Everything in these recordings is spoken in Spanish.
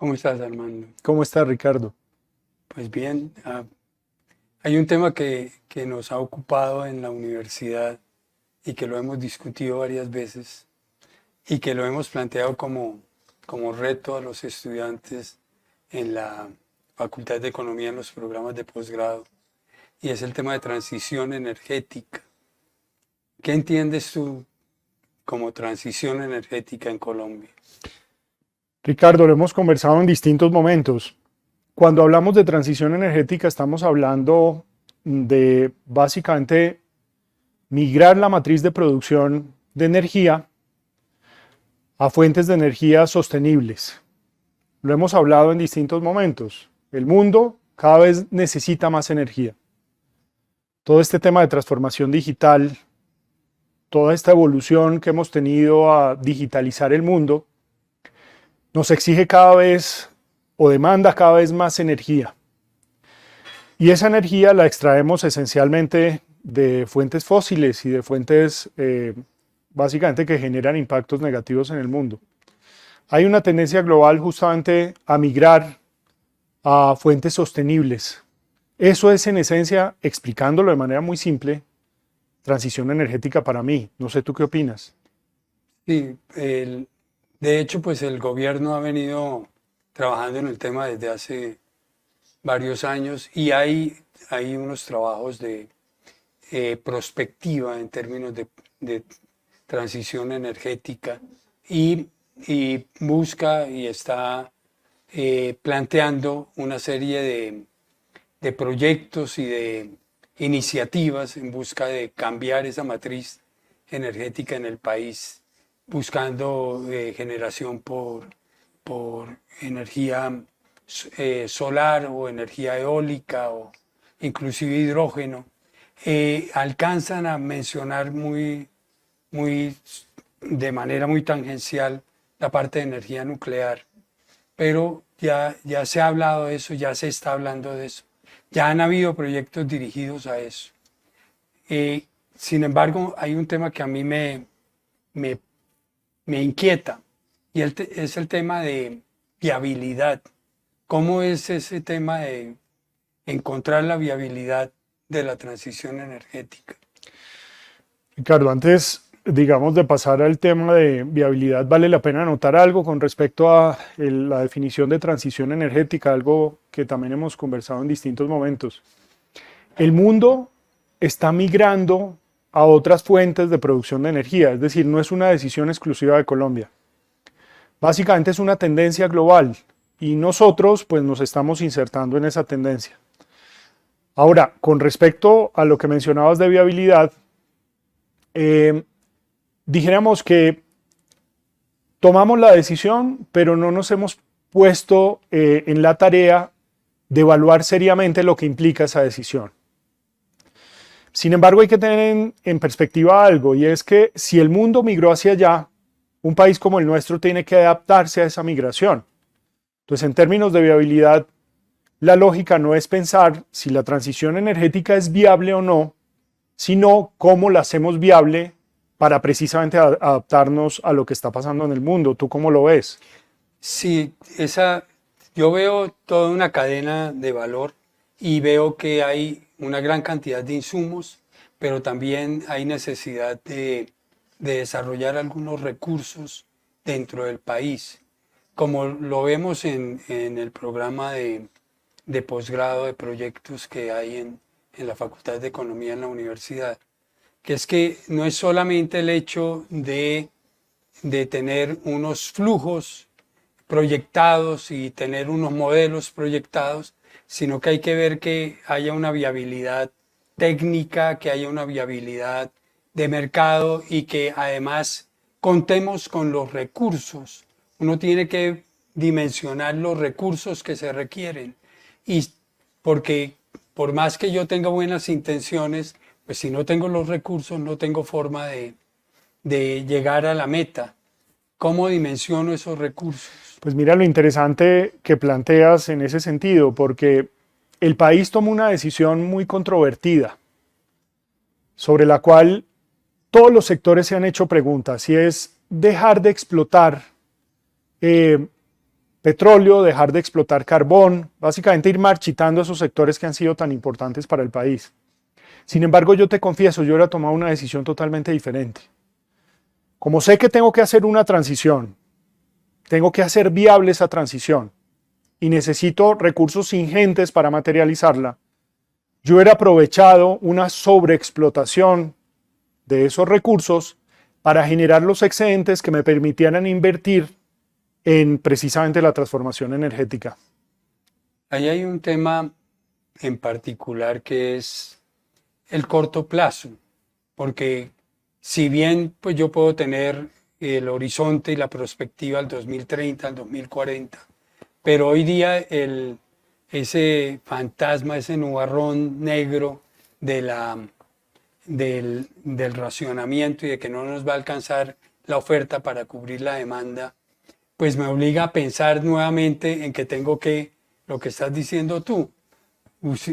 ¿Cómo estás, Armando? ¿Cómo está Ricardo? Pues bien, hay un tema que nos ha ocupado en la universidad y que lo hemos discutido varias veces y que lo hemos planteado como reto a los estudiantes en la Facultad de Economía en los programas de posgrado, y es el tema de transición energética. ¿Qué entiendes tú como transición energética en Colombia? Ricardo, lo hemos conversado en distintos momentos. Cuando hablamos de transición energética estamos hablando de básicamente migrar la matriz de producción de energía a fuentes de energía sostenibles. Lo hemos hablado en distintos momentos. El mundo cada vez necesita más energía. Todo este tema de transformación digital, toda esta evolución que hemos tenido a digitalizar el mundo, nos exige cada vez o demanda cada vez más energía. Y esa energía la extraemos esencialmente de fuentes fósiles y de fuentes básicamente que generan impactos negativos en el mundo. Hay una tendencia global justamente a migrar a fuentes sostenibles. Eso es en esencia, explicándolo de manera muy simple, transición energética para mí. No sé tú qué opinas. Sí, de hecho, pues el gobierno ha venido trabajando en el tema desde hace varios años, y hay unos trabajos de prospectiva en términos de transición energética, y, y busca y está planteando una serie de proyectos y de iniciativas en busca de cambiar esa matriz energética en el país, buscando generación por energía solar o energía eólica o inclusive hidrógeno. Alcanzan a mencionar muy, de manera muy tangencial la parte de energía nuclear, pero ya se ha hablado de eso, ya se está hablando de eso, ya han habido proyectos dirigidos a eso. Eh, Sin embargo, hay un tema que a mí me, me inquieta, y es el tema de viabilidad. ¿Cómo es ese tema de encontrar la viabilidad de la transición energética? Ricardo, antes, digamos, de pasar al tema de viabilidad, vale la pena anotar algo con respecto a la definición de transición energética, algo que también hemos conversado en distintos momentos. El mundo está migrando a otras fuentes de producción de energía, es decir, no es una decisión exclusiva de Colombia. Básicamente es una tendencia global y nosotros pues nos estamos insertando en esa tendencia. Ahora, con respecto a lo que mencionabas de viabilidad, eh, dijéramos que tomamos la decisión, pero no nos hemos puesto en la tarea de evaluar seriamente lo que implica esa decisión. Sin embargo, hay que tener en perspectiva algo, y es que si el mundo migró hacia allá, un país como el nuestro tiene que adaptarse a esa migración. Entonces, en términos de viabilidad, la lógica no es pensar si la transición energética es viable o no, sino cómo la hacemos viable para precisamente adaptarnos a lo que está pasando en el mundo. ¿Tú cómo lo ves? Sí, yo veo toda una cadena de valor y veo que hay una gran cantidad de insumos, pero también hay necesidad de desarrollar algunos recursos dentro del país, como lo vemos en el programa de posgrado de proyectos que hay en la Facultad de Economía en la universidad, que es que no es solamente el hecho de tener unos flujos proyectados y tener unos modelos proyectados, sino que hay que ver que haya una viabilidad técnica, que haya una viabilidad de mercado y que además contemos con los recursos. Uno tiene que dimensionar los recursos que se requieren, y porque por más que yo tenga buenas intenciones, pues si no tengo los recursos no tengo forma de llegar a la meta. ¿Cómo dimensiono esos recursos? Pues mira lo interesante que planteas en ese sentido, porque el país tomó una decisión muy controvertida, sobre la cual todos los sectores se han hecho preguntas, y es dejar de explotar eh, petróleo, dejar de explotar carbón, básicamente ir marchitando esos sectores que han sido tan importantes para el país. Sin embargo, yo te confieso, yo hubiera tomado una decisión totalmente diferente. Como sé que tengo que hacer una transición, tengo que hacer viable esa transición y necesito recursos ingentes para materializarla, yo hubiera aprovechado una sobreexplotación de esos recursos para generar los excedentes que me permitieran invertir en precisamente la transformación energética. Ahí hay un tema en particular que es el corto plazo, porque si bien pues yo puedo tener el horizonte y la perspectiva al 2030, al 2040, pero hoy día ese fantasma, ese nubarrón negro del racionamiento y de que no nos va a alcanzar la oferta para cubrir la demanda, pues me obliga a pensar nuevamente en que tengo que, lo que estás diciendo tú,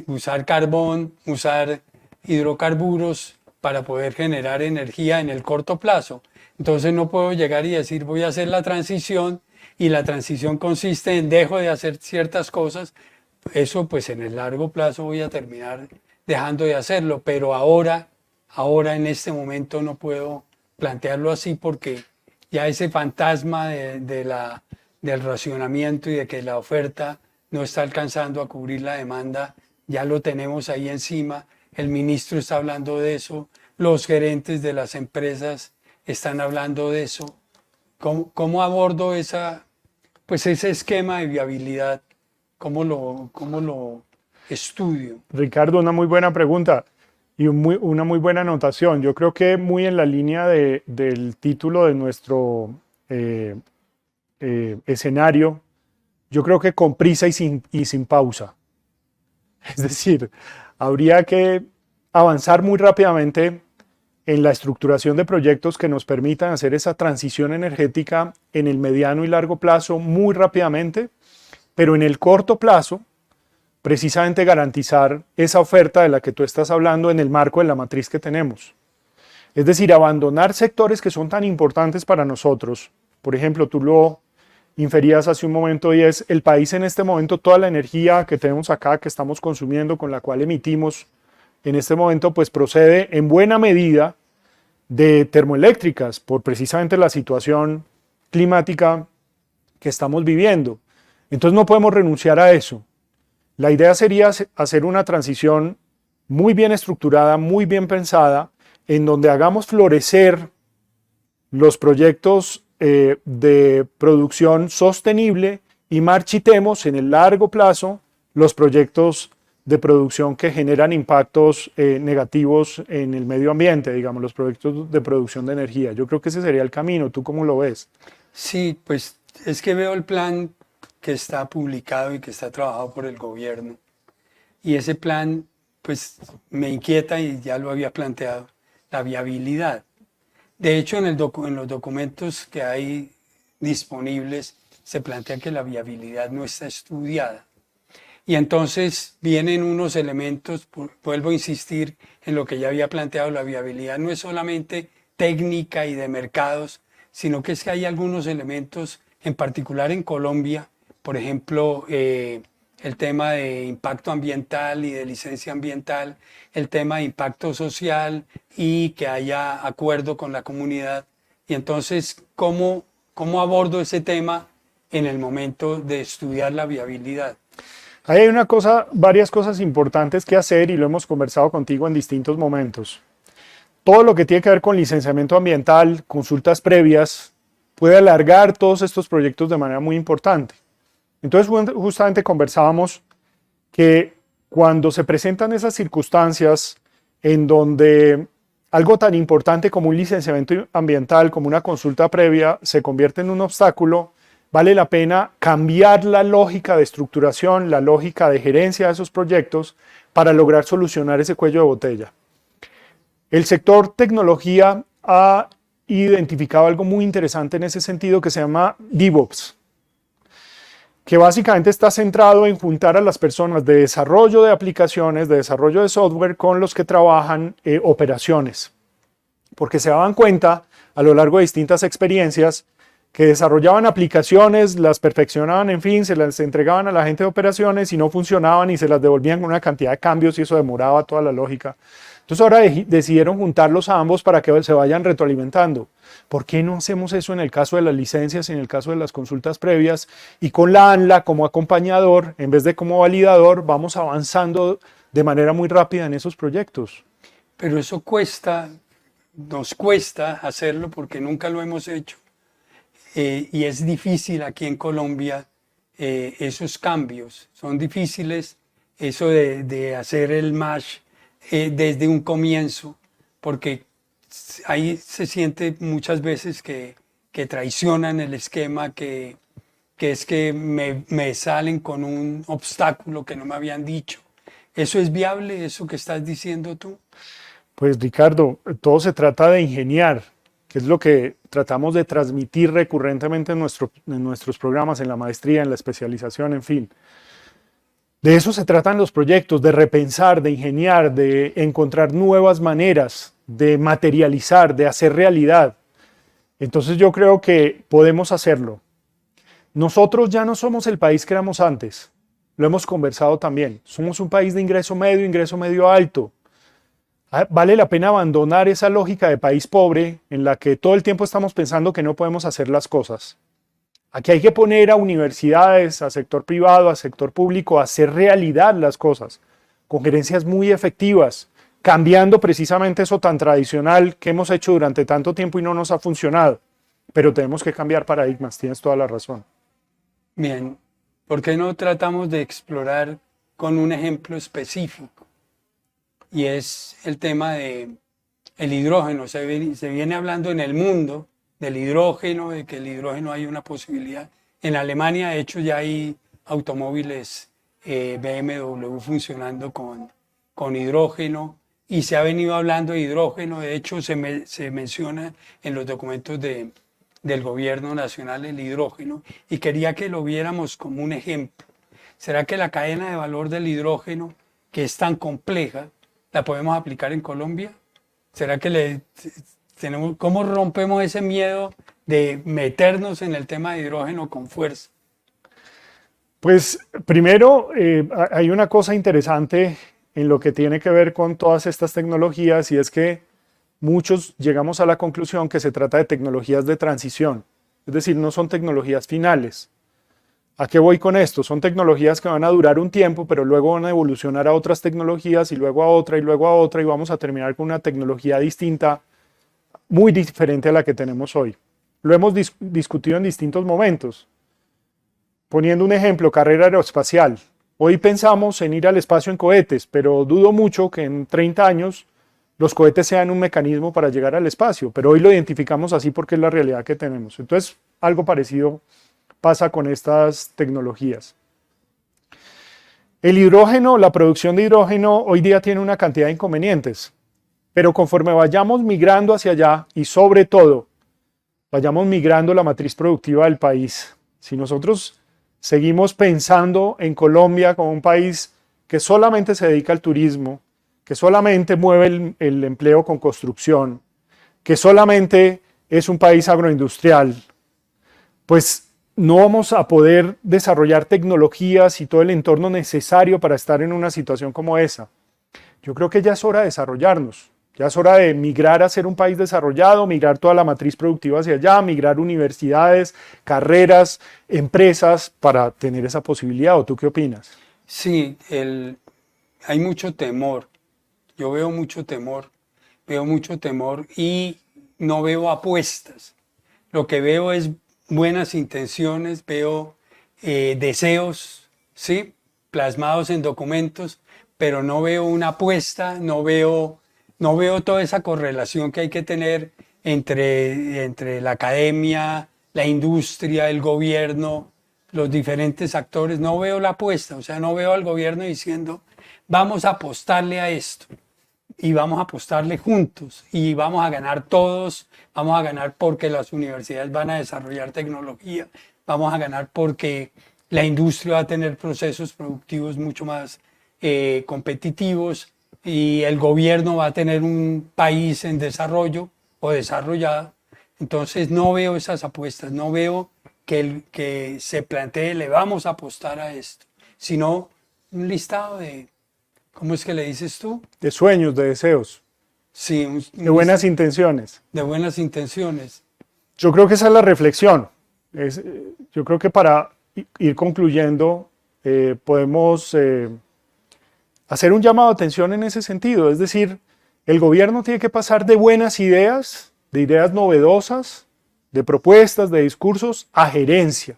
usar carbón, usar hidrocarburos para poder generar energía en el corto plazo. Entonces no puedo llegar y decir voy a hacer la transición y la transición consiste en dejo de hacer ciertas cosas. Eso pues en el largo plazo voy a terminar dejando de hacerlo, pero ahora en este momento no puedo plantearlo así porque ya ese fantasma del racionamiento y de que la oferta no está alcanzando a cubrir la demanda, ya lo tenemos ahí encima. El ministro está hablando de eso, los gerentes de las empresas están hablando de eso. ¿Cómo abordo ese esquema de viabilidad? ¿Cómo lo estudio? Ricardo, una muy buena pregunta y una muy buena anotación. Yo creo que muy en la línea del título de nuestro escenario, yo creo que con prisa y sin pausa. Es decir, habría que avanzar muy rápidamente en la estructuración de proyectos que nos permitan hacer esa transición energética en el mediano y largo plazo muy rápidamente, pero en el corto plazo, precisamente garantizar esa oferta de la que tú estás hablando en el marco de la matriz que tenemos. Es decir, abandonar sectores que son tan importantes para nosotros. Por ejemplo, tú lo inferías hace un momento y es el país en este momento, toda la energía que tenemos acá, que estamos consumiendo, con la cual emitimos, en este momento pues procede en buena medida de termoeléctricas por precisamente la situación climática que estamos viviendo. Entonces no podemos renunciar a eso. La idea sería hacer una transición muy bien estructurada, muy bien pensada, en donde hagamos florecer los proyectos de producción sostenible y marchitemos en el largo plazo los proyectos de producción que generan impactos negativos en el medio ambiente, digamos, los proyectos de producción de energía. Yo creo que ese sería el camino. ¿Tú cómo lo ves? Sí, pues es que veo el plan que está publicado y que está trabajado por el gobierno. Y ese plan, pues me inquieta y ya lo había planteado, la viabilidad. De hecho, en los documentos que hay disponibles se plantea que la viabilidad no está estudiada. Y entonces vienen unos elementos, vuelvo a insistir en lo que ya había planteado, la viabilidad no es solamente técnica y de mercados, sino que es que hay algunos elementos, en particular en Colombia, por ejemplo, el tema de impacto ambiental y de licencia ambiental, el tema de impacto social y que haya acuerdo con la comunidad. Y entonces, ¿cómo abordo ese tema en el momento de estudiar la viabilidad? Ahí hay varias cosas importantes que hacer y lo hemos conversado contigo en distintos momentos. Todo lo que tiene que ver con licenciamiento ambiental, consultas previas, puede alargar todos estos proyectos de manera muy importante. Entonces, justamente conversábamos que cuando se presentan esas circunstancias en donde algo tan importante como un licenciamiento ambiental, como una consulta previa, se convierte en un obstáculo, vale la pena cambiar la lógica de estructuración, la lógica de gerencia de esos proyectos para lograr solucionar ese cuello de botella. El sector tecnología ha identificado algo muy interesante en ese sentido que se llama DevOps, que básicamente está centrado en juntar a las personas de desarrollo de aplicaciones, de desarrollo de software con los que trabajan operaciones, porque se daban cuenta a lo largo de distintas experiencias que desarrollaban aplicaciones, las perfeccionaban, en fin, se las entregaban a la gente de operaciones y no funcionaban y se las devolvían con una cantidad de cambios y eso demoraba toda la lógica. Entonces ahora decidieron juntarlos a ambos para que se vayan retroalimentando. ¿Por qué no hacemos eso en el caso de las licencias y en el caso de las consultas previas? Y con la ANLA como acompañador, en vez de como validador, vamos avanzando de manera muy rápida en esos proyectos. Pero eso cuesta, nos cuesta hacerlo porque nunca lo hemos hecho. Y es difícil aquí en Colombia esos cambios. Son difíciles eso de hacer el match desde un comienzo, porque ahí se siente muchas veces que traicionan el esquema, que es que me salen con un obstáculo que no me habían dicho. ¿Eso es viable, eso que estás diciendo tú? Pues Ricardo, todo se trata de ingeniar, que es lo que tratamos de transmitir recurrentemente en nuestros programas, en la maestría, en la especialización, en fin. De eso se tratan los proyectos, de repensar, de ingeniar, de encontrar nuevas maneras, de materializar, de hacer realidad. Entonces yo creo que podemos hacerlo. Nosotros ya no somos el país que éramos antes, lo hemos conversado también. Somos un país de ingreso medio alto. Vale la pena abandonar esa lógica de país pobre en la que todo el tiempo estamos pensando que no podemos hacer las cosas. Aquí hay que poner a universidades, a sector privado, a sector público, a hacer realidad las cosas, con gerencias muy efectivas, cambiando precisamente eso tan tradicional que hemos hecho durante tanto tiempo y no nos ha funcionado. Pero tenemos que cambiar paradigmas, tienes toda la razón. Bien, ¿por qué no tratamos de explorar con un ejemplo específico? Y es el tema del hidrógeno. Se viene hablando en el mundo del hidrógeno, de que el hidrógeno hay una posibilidad. En Alemania, de hecho, ya hay automóviles BMW funcionando con hidrógeno y se ha venido hablando de hidrógeno. De hecho, se menciona en los documentos del gobierno nacional el hidrógeno y quería que lo viéramos como un ejemplo. ¿Será que la cadena de valor del hidrógeno, que es tan compleja, la podemos aplicar en Colombia? ¿Será que cómo rompemos ese miedo de meternos en el tema de hidrógeno con fuerza? Pues primero hay una cosa interesante en lo que tiene que ver con todas estas tecnologías y es que muchos llegamos a la conclusión que se trata de tecnologías de transición, es decir, no son tecnologías finales. ¿A qué voy con esto? Son tecnologías que van a durar un tiempo, pero luego van a evolucionar a otras tecnologías y luego a otra y luego a otra y vamos a terminar con una tecnología distinta, muy diferente a la que tenemos hoy. Lo hemos discutido en distintos momentos. Poniendo un ejemplo, carrera aeroespacial. Hoy pensamos en ir al espacio en cohetes, pero dudo mucho que en 30 años los cohetes sean un mecanismo para llegar al espacio, pero hoy lo identificamos así porque es la realidad que tenemos. Entonces, algo parecido pasa con estas tecnologías. El hidrógeno, la producción de hidrógeno hoy día tiene una cantidad de inconvenientes, pero conforme vayamos migrando hacia allá y sobre todo vayamos migrando la matriz productiva del país, si nosotros seguimos pensando en Colombia como un país que solamente se dedica al turismo, que solamente mueve el empleo con construcción, que solamente es un país agroindustrial, pues no vamos a poder desarrollar tecnologías y todo el entorno necesario para estar en una situación como esa. Yo creo que ya es hora de desarrollarnos, ya es hora de migrar a ser un país desarrollado, migrar toda la matriz productiva hacia allá, migrar universidades, carreras, empresas para tener esa posibilidad. ¿O tú qué opinas? Sí, hay mucho temor. Yo veo mucho temor y no veo apuestas. Lo que veo es buenas intenciones, veo deseos, ¿sí?, plasmados en documentos, pero no veo una apuesta, no veo toda esa correlación que hay que tener entre la academia, la industria, el gobierno, los diferentes actores. No veo la apuesta, o sea, no veo al gobierno diciendo, vamos a apostarle a esto y vamos a apostarle juntos y vamos a ganar todos, vamos a ganar porque las universidades van a desarrollar tecnología, vamos a ganar porque la industria va a tener procesos productivos mucho más competitivos y el gobierno va a tener un país en desarrollo o desarrollado. Entonces no veo esas apuestas, no veo que se plantee, le vamos a apostar a esto, sino un listado de, ¿cómo es que le dices tú? De sueños, de deseos, Sí, de buenas intenciones. de buenas intenciones. Yo creo que esa es la reflexión. Yo creo que para ir concluyendo, podemos hacer un llamado de atención en ese sentido. Es decir, el gobierno tiene que pasar de buenas ideas, de ideas novedosas, de propuestas, de discursos, a gerencia.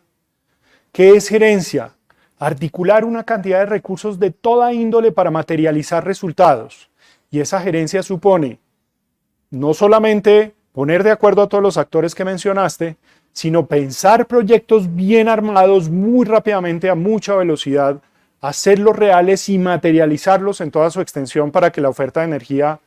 ¿Qué es gerencia? Articular una cantidad de recursos de toda índole para materializar resultados. Y esa gerencia supone no solamente poner de acuerdo a todos los actores que mencionaste, sino pensar proyectos bien armados muy rápidamente, a mucha velocidad, hacerlos reales y materializarlos en toda su extensión para que la oferta de energía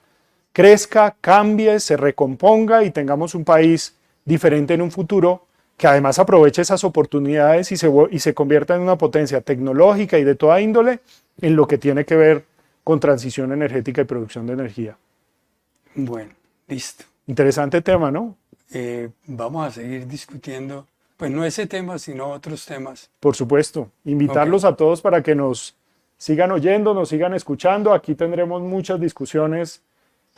crezca, cambie, se recomponga y tengamos un país diferente en un futuro que además aproveche esas oportunidades y se convierta en una potencia tecnológica y de toda índole en lo que tiene que ver con transición energética y producción de energía. Bueno, listo. Interesante tema, ¿no? Vamos a seguir discutiendo, pues no ese tema, sino otros temas. Por supuesto. Invitarlos a todos para que nos sigan oyendo, nos sigan escuchando. Aquí tendremos muchas discusiones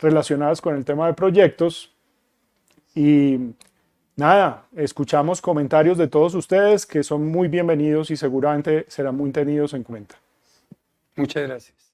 relacionadas con el tema de proyectos. Y nada, escuchamos comentarios de todos ustedes que son muy bienvenidos y seguramente serán muy tenidos en cuenta. Muchas gracias.